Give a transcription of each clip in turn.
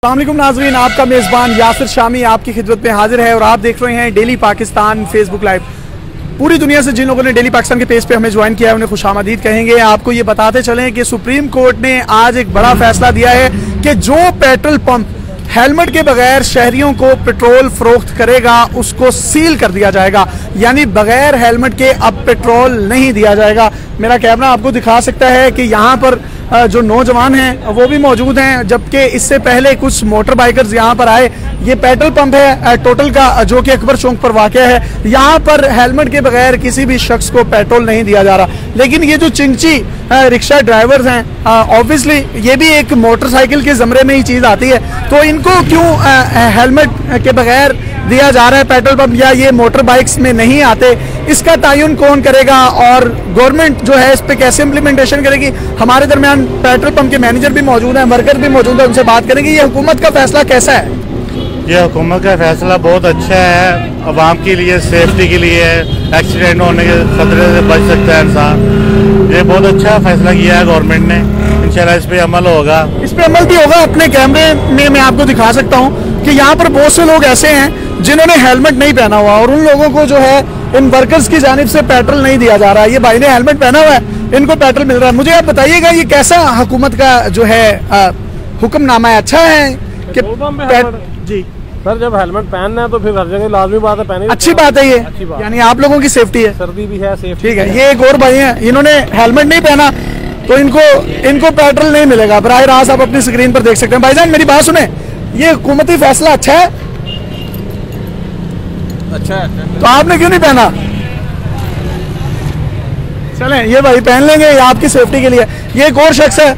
अस्सलामुअलैकुम नाज़रीन, आपका मेज़बान यासिर शामी आपकी खिदमत में हाजिर है और आप देख रहे हैं डेली पाकिस्तान फेसबुक लाइव। पूरी दुनिया से जिन लोगों ने डेली पाकिस्तान के पेज पे हमें ज्वाइन किया है उन्हें खुशामदीद कहेंगे। आपको ये बताते चलें कि सुप्रीम कोर्ट ने आज एक बड़ा फैसला दिया है कि जो पेट्रोल पंप हेलमेट के बगैर शहरियों को पेट्रोल फरोख्त करेगा उसको सील कर दिया जाएगा, यानी बगैर हेलमेट के अब पेट्रोल नहीं दिया जाएगा। मेरा कैमरा आपको दिखा सकता है कि यहाँ पर जो नौजवान हैं वो भी मौजूद हैं, जबकि इससे पहले कुछ मोटर बाइकर्स यहाँ पर आए। ये पेट्रोल पंप है टोटल का जो कि अकबर चौक पर वाक़ है। यहाँ पर हेलमेट के बगैर किसी भी शख्स को पेट्रोल नहीं दिया जा रहा। लेकिन ये जो चिंची रिक्शा ड्राइवर्स हैं, ऑब्वियसली ये भी एक मोटरसाइकिल के ज़मरे में ही चीज़ आती है, तो इनको क्यों हेलमेट के बगैर दिया जा रहा है पेट्रोल पंप, या ये मोटर बाइक्स में नहीं आते, इसका तयन कौन करेगा और गवर्नमेंट जो है इस पे कैसे इम्प्लीमेंटेशन करेगी। हमारे दरमियान पेट्रोल पंप के मैनेजर भी मौजूद हैं, वर्कर भी मौजूद है, उनसे बात करेंगे। ये हुकूमत का फैसला कैसा है? ये हुकूमत का फैसला बहुत अच्छा है, आवाम के लिए, सेफ्टी के लिए, एक्सीडेंट होने के खतरे से बच सकता है इंसान। ये बहुत अच्छा फैसला किया है गवर्नमेंट ने, इंशाल्लाह इस पे अमल होगा। इस पे अमल भी होगा। अपने कैमरे में मैं आपको दिखा सकता हूँ कि यहाँ पर बहुत से लोग ऐसे हैं जिन्होंने हेलमेट नहीं पहना हुआ और उन लोगों को जो है इन वर्कर्स की जानिब से पेट्रोल नहीं दिया जा रहा है। ये भाई ने हेलमेट पहना हुआ है, इनको पेट्रोल मिल रहा है। मुझे आप बताइएगा ये कैसा हुकूमत का जो है हुक्मनामा है? अच्छा है कि जी सर जब हेलमेट पहनना है तो फिर हर जगह लाजमी बात है पहने। अच्छी बात है ये, यानी आप लोगों की सेफ्टी है, सर्दी भी है, सेफ्टी ठीक है। ये एक और भाई हैं, इन्होंने हेलमेट नहीं पहना तो इनको पेट्रोल नहीं मिलेगा। बराह रास्त आप अपनी स्क्रीन पर देख सकते हैं। भाईजान मेरी बात सुने, ये हुकूमती फैसला अच्छा है? अच्छा है तो आपने क्यों नहीं पहना? चलें ये भाई पहन लेंगे, ये आपकी सेफ्टी के लिए। ये एक और शख्स है,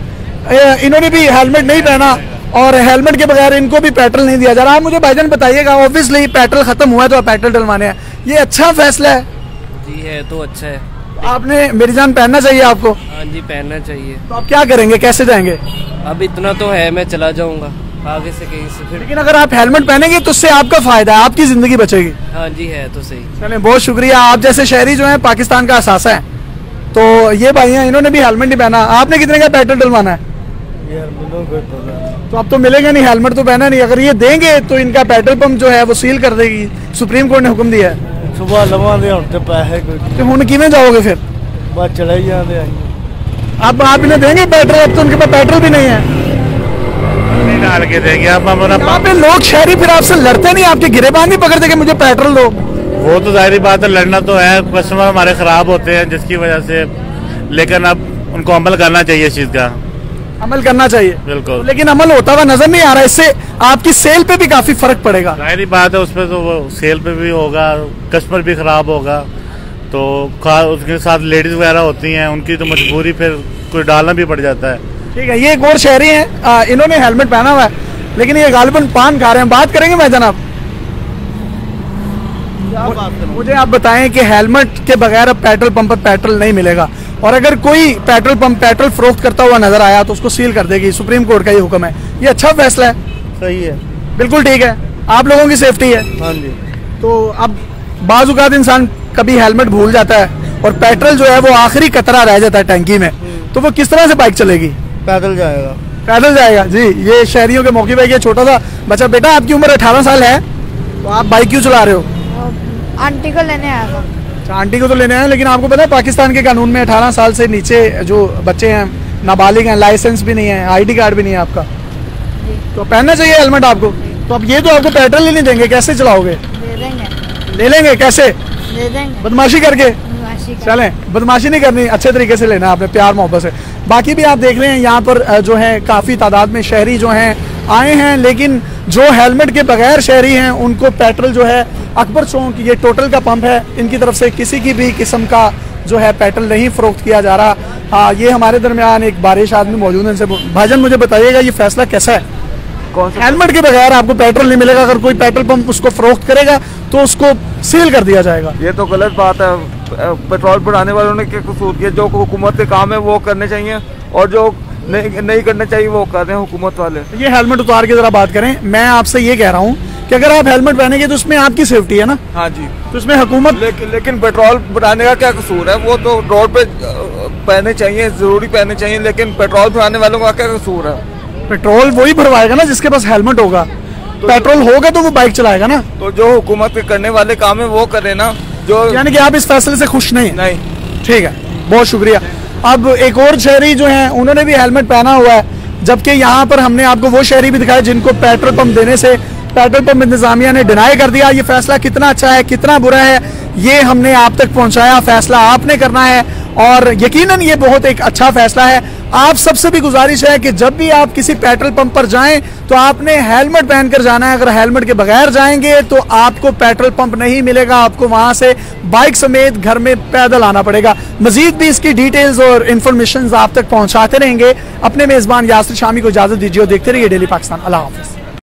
इन्होंने भी हेलमेट नहीं पहना और हेलमेट के बगैर इनको भी पेट्रोल नहीं दिया जा रहा। आप मुझे भाईजान बताइएगा, ऑब्वियसली पेट्रोल खत्म हुआ है तो आप पेट्रोल डलवाने हैं, ये अच्छा फैसला है? जी है तो अच्छा है। आपने मेरी जान पहनना चाहिए आपको? हाँ जी पहनना चाहिए। तो आप क्या करेंगे, कैसे जाएंगे? अब इतना तो है, मैं चला जाऊंगा आगे से कहीं से फिर। लेकिन अगर आप हेलमेट पहनेंगे तो उससे आपका फायदा है, आपकी जिंदगी बचेगी। हाँ जी है तो सही। चलें बहुत शुक्रिया। आप जैसे शहरी जो है पाकिस्तान का असासा है, तो ये भाई हैं, इन्होंने भी हेलमेट नहीं पहना। आपने कितने का पेट्रोल डलवाना है? तो अब तो मिलेगा नहीं, हेलमेट तो पहना नहीं। अगर ये देंगे तो इनका पेट्रोल पंप जो है वो सील कर देगी, सुप्रीम कोर्ट ने हुक्म दिया है। सुबह लवा दे पैसे तो हुन किवें जाओगे फिर? बस चले ही जाते अब आप इन्हें देंगे पेट्रोल? अब तो उनके पास पेट्रोल भी नहीं है, डाल के देंगे आप हमारा। यहाँ पे लोग शहरी फिर आपसे लड़ते नहीं, आपके गिरेबान नहीं पकड़ते कि मुझे पेट्रोल दो? वो तो जाहिर बात है, लड़ना तो है, कस्टमर हमारे खराब होते हैं जिसकी वजह से, लेकिन अब उनको अमल करना चाहिए, इस चीज का अमल करना चाहिए बिल्कुल। लेकिन अमल होता हुआ नजर नहीं आ रहा। इससे आपकी सेल पे भी काफी फर्क पड़ेगा। जाहिर बात है, उसमें तो वो सेल पे भी होगा, कस्टमर भी खराब होगा। तो उसके साथ लेडीज वगैरह होती हैं, उनकी तो मजबूरी फिर कोई डालना भी पड़ जाता है। ठीक है, ये एक और शहरी हैं, इन्होंने हेलमेट पहना हुआ है लेकिन ये गालिबन पान खा रहे हैं। बात करेंगे भाई जनाब, मुझे आप बताएं कि हेलमेट के बगैर अब पेट्रोल पंप पर पेट्रोल नहीं मिलेगा और अगर कोई पेट्रोल पंप पेट्रोल फरोख्त करता हुआ नजर आया तो उसको सील कर देगी। सुप्रीम कोर्ट का ये हुक्म है, ये अच्छा फैसला है? सही है, बिल्कुल ठीक है, आप लोगों की सेफ्टी है। हाँ जी। तो अब बाज़ औक़ात इंसान कभी हेलमेट भूल जाता है और पेट्रोल जो है वो आखिरी कतरा रह जाता है टैंकी में, तो वो किस तरह से बाइक चलेगी? पैदल जाएगा। पैदल जाएगा जी। ये शहरियों के मौके पे, ये छोटा सा बच्चा, बेटा आपकी उम्र 18 साल है तो आप बाइक क्यों चला रहे हो? आंटी को लेने आया था। अच्छा, आंटी को तो लेने आए, लेकिन आपको पता है पाकिस्तान के कानून में 18 साल से नीचे जो बच्चे हैं, नाबालिग हैं, लाइसेंस भी नहीं है, ID कार्ड भी नहीं है आपका, तो पहनना चाहिए हेलमेट आपको। तो अब ये तो आपको पेट्रोल ही नहीं देंगे, कैसे चलाओगे? दे देंगे। ले लेंगे कैसे? दे देंगे। बदमाशी करके? बदमाशी कर। चलें, बदमाशी नहीं करनी, अच्छे तरीके से लेना आपने, प्यार मोहब्बत से। बाकी भी आप देख रहे हैं यहाँ पर जो है काफ़ी तादाद में शहरी जो हैं आए हैं, लेकिन जो हेलमेट के बगैर शहरी हैं उनको पेट्रोल जो है अकबर चौक, ये टोटल का पंप है, इनकी तरफ से किसी की भी किस्म का जो है पेट्रोल नहीं फरोख्त किया जा रहा। हाँ, ये हमारे दरमियान एक बारिश आदमी मौजूद है, इनसे भाईजान मुझे बताइएगा ये फैसला कैसा है? हेलमेट के बगैर आपको पेट्रोल नहीं मिलेगा, अगर कोई पेट्रोल पंप उसको फरोख्त करेगा तो उसको सील कर दिया जाएगा। ये तो गलत बात है, पेट्रोल बढ़ाने वालों ने क्या कसूर किया? जो हुकूमत के काम है वो करने चाहिए और जो नहीं करना चाहिए वो कर रहे हैं हुकूमत वाले। ये हेलमेट उतार के जरा बात करें। मैं आपसे ये कह रहा हूँ कि अगर आप हेलमेट पहनेंगे तो उसमें आपकी सेफ्टी है ना? हाँ जी। तो उसमें हुकूमत लेकिन पेट्रोल बढ़ाने का क्या कसूर है? वो तो रोड पे पहने चाहिए, जरूरी पहने चाहिए, लेकिन पेट्रोल बढ़ाने वालों का क्या कसूर है? पेट्रोल वही भरवाएगा ना जिसके पास हेलमेट होगा, पेट्रोल होगा तो वो बाइक चलाएगा ना। तो जो हुकूमत के करने वाले काम है वो करे ना, जो यानी कि आप इस फैसले से खुश नहीं? नहीं। ठीक है, बहुत शुक्रिया। अब एक और शहरी जो हैं उन्होंने भी हेलमेट पहना हुआ है, जबकि यहाँ पर हमने आपको वो शहरी भी दिखाए जिनको पेट्रोल पंप देने से पेट्रोल पंप इंतजामिया ने डिनाई कर दिया। ये फैसला कितना अच्छा है कितना बुरा है ये हमने आप तक पहुंचाया, फैसला आपने करना है और यकीनन ये बहुत एक अच्छा फैसला है। आप सबसे भी गुजारिश है कि जब भी आप किसी पेट्रोल पंप पर जाएं तो आपने हेलमेट पहनकर जाना है। अगर हेलमेट के बगैर जाएंगे तो आपको पेट्रोल पंप नहीं मिलेगा, आपको वहां से बाइक समेत घर में पैदल आना पड़ेगा। मजीद भी इसकी डिटेल्स और इन्फॉर्मेशन आप तक पहुंचाते रहेंगे। अपने मेजबान यासिर शामी को इजाजत दीजिए और देखते रहिए डेली पाकिस्तान। अल्लाह हाफिज।